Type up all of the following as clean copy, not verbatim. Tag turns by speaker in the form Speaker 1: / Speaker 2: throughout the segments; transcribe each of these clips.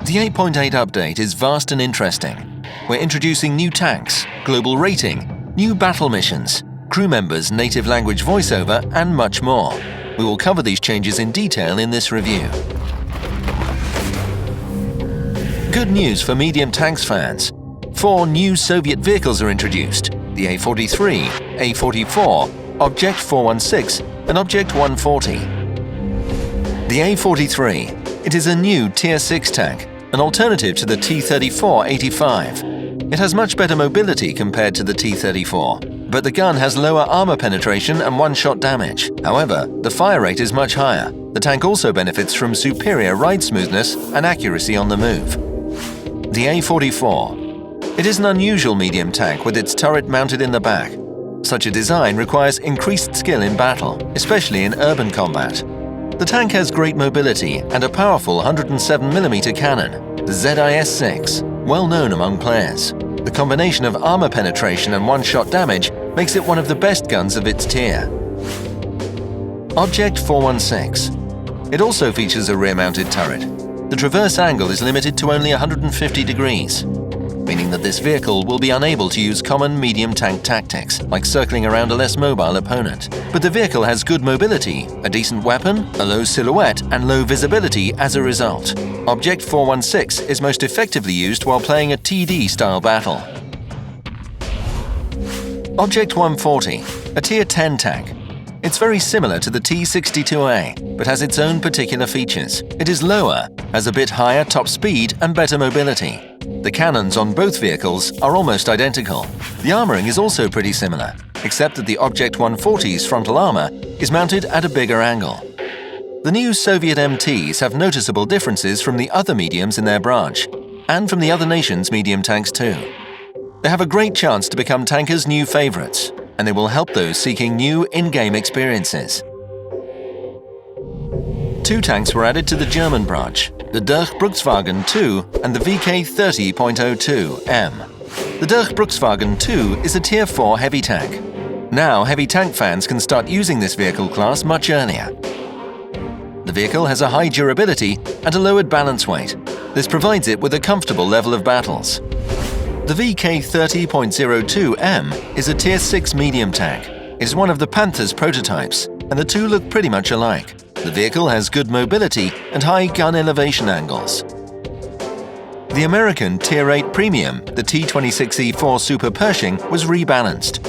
Speaker 1: The 8.8 update is vast and interesting. We're introducing new tanks, global rating, new battle missions, crew members' native language voiceover, and much more. We will cover these changes in detail in this review. Good news for medium tanks fans. 4 new Soviet vehicles are introduced: the A-43, A-44, Object 416, and Object 140. The A-43. It is a new Tier 6 tank, an alternative to the T-34-85. It has much better mobility compared to the T-34, but the gun has lower armor penetration and one-shot damage. However, the fire rate is much higher. The tank also benefits from superior ride smoothness and accuracy on the move. The A-44. It is an unusual medium tank with its turret mounted in the back. Such a design requires increased skill in battle, especially in urban combat. The tank has great mobility and a powerful 107mm cannon, the ZIS-6, well known among players. The combination of armor penetration and one-shot damage makes it one of the best guns of its tier. Object 416. It also features a rear-mounted turret. The traverse angle is limited to only 150 degrees, meaning that this vehicle will be unable to use common medium tank tactics, like circling around a less mobile opponent. But the vehicle has good mobility, a decent weapon, a low silhouette, and low visibility as a result. Object 416 is most effectively used while playing a TD-style battle. Object 140, a Tier 10 tank. It's very similar to the T-62A, but has its own particular features. It is lower, has a bit higher top speed and better mobility. The cannons on both vehicles are almost identical. The armoring is also pretty similar, except that the Object 140's frontal armor is mounted at a bigger angle. The new Soviet MTs have noticeable differences from the other mediums in their branch, and from the other nations' medium tanks too. They have a great chance to become tankers' new favorites, and they will help those seeking new in-game experiences. 2 tanks were added to the German branch, the Durchbruchswagen 2 and the VK30.02M. The Durchbruchswagen 2 is a Tier 4 heavy tank. Now heavy tank fans can start using this vehicle class much earlier. The vehicle has a high durability and a lowered balance weight. This provides it with a comfortable level of battles. The VK30.02M is a Tier 6 medium tank. It is one of the Panther's prototypes, and the two look pretty much alike. The vehicle has good mobility and high gun elevation angles. The American Tier 8 Premium, the T-26E4 Super Pershing, was rebalanced.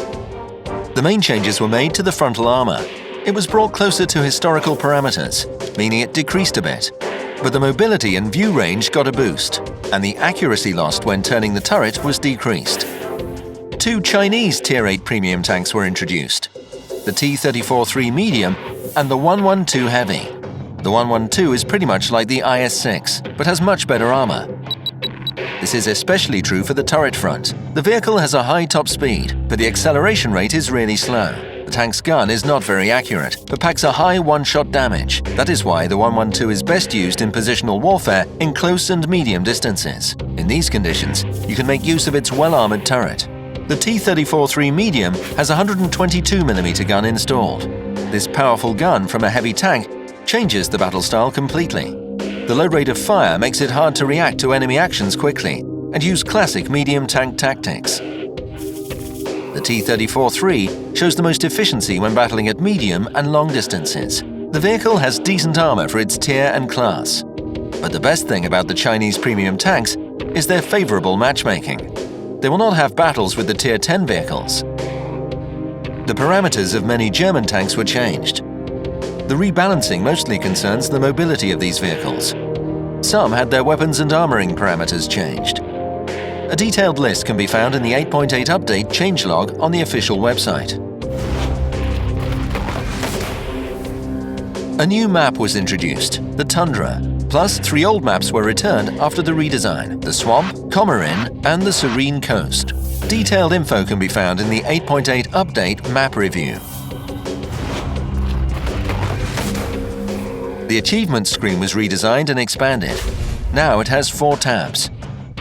Speaker 1: The main changes were made to the frontal armor. It was brought closer to historical parameters, meaning it decreased a bit. But the mobility and view range got a boost, and the accuracy lost when turning the turret was decreased. 2 Chinese Tier 8 Premium tanks were introduced: the T-34-3 Medium and the 112 Heavy. The 112 is pretty much like the IS-6, but has much better armor. This is especially true for the turret front. The vehicle has a high top speed, but the acceleration rate is really slow. The tank's gun is not very accurate, but packs a high one-shot damage. That is why the 112 is best used in positional warfare in close and medium distances. In these conditions, you can make use of its well-armored turret. The T-34-3 Medium has a 122mm gun installed. This powerful gun from a heavy tank changes the battle style completely. The low rate of fire makes it hard to react to enemy actions quickly and use classic medium tank tactics. The T-34-3 shows the most efficiency when battling at medium and long distances. The vehicle has decent armor for its tier and class. But the best thing about the Chinese premium tanks is their favorable matchmaking. They will not have battles with the Tier 10 vehicles. The parameters of many German tanks were changed. The rebalancing mostly concerns the mobility of these vehicles. Some had their weapons and armoring parameters changed. A detailed list can be found in the 8.8 update changelog on the official website. A new map was introduced, the Tundra, plus 3 old maps were returned after the redesign: the Swamp, Komarin, and the Serene Coast. Detailed info can be found in the 8.8 update map review. The achievements screen was redesigned and expanded. Now it has 4 tabs.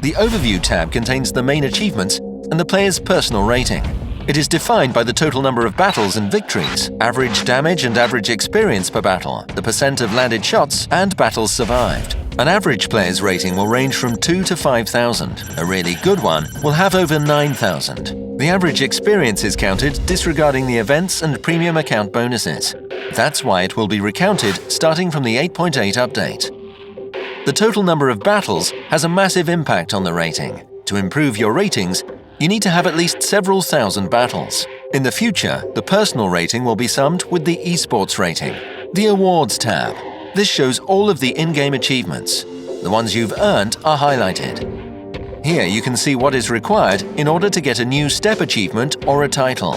Speaker 1: The Overview tab contains the main achievements and the player's personal rating. It is defined by the total number of battles and victories, average damage and average experience per battle, the percent of landed shots, and battles survived. An average player's rating will range from 2 to 5,000. A really good one will have over 9,000. The average experience is counted disregarding the events and premium account bonuses. That's why it will be recounted starting from the 8.8 update. The total number of battles has a massive impact on the rating. To improve your ratings, you need to have at least several thousand battles. In the future, the personal rating will be summed with the esports rating. The Awards tab. This shows all of the in-game achievements. The ones you've earned are highlighted. Here you can see what is required in order to get a new step achievement or a title.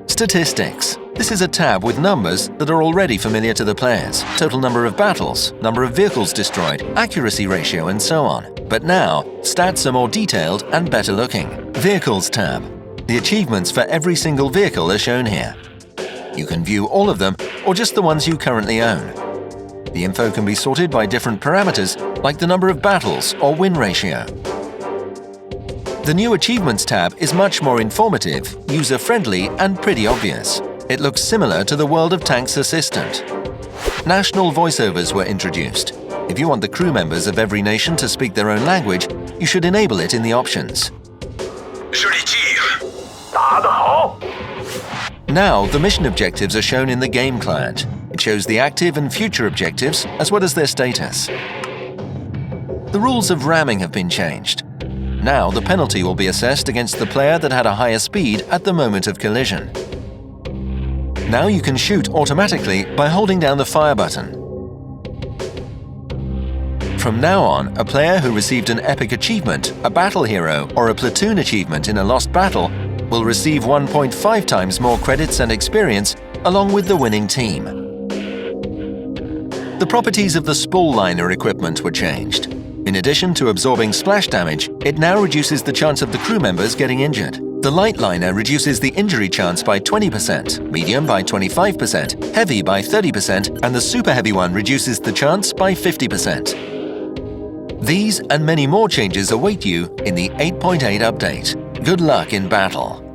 Speaker 1: Statistics. This is a tab with numbers that are already familiar to the players. Total number of battles, number of vehicles destroyed, accuracy ratio, and so on. But now, stats are more detailed and better looking. Vehicles tab. The achievements for every single vehicle are shown here. You can view all of them or just the ones you currently own. The info can be sorted by different parameters like the number of battles or win ratio. The new Achievements tab is much more informative, user-friendly and pretty obvious. It looks similar to the World of Tanks Assistant. National voiceovers were introduced. If you want the crew members of every nation to speak their own language, you should enable it in the options. Now, the mission objectives are shown in the game client. It shows the active and future objectives, as well as their status. The rules of ramming have been changed. Now, the penalty will be assessed against the player that had a higher speed at the moment of collision. Now you can shoot automatically by holding down the fire button. From now on, a player who received an epic achievement, a battle hero, or a platoon achievement in a lost battle will receive 1.5 times more credits and experience along with the winning team. The properties of the spool liner equipment were changed. In addition to absorbing splash damage, it now reduces the chance of the crew members getting injured. The light liner reduces the injury chance by 20%, medium by 25%, heavy by 30%, and the super heavy one reduces the chance by 50%. These and many more changes await you in the 8.8 update. Good luck in battle!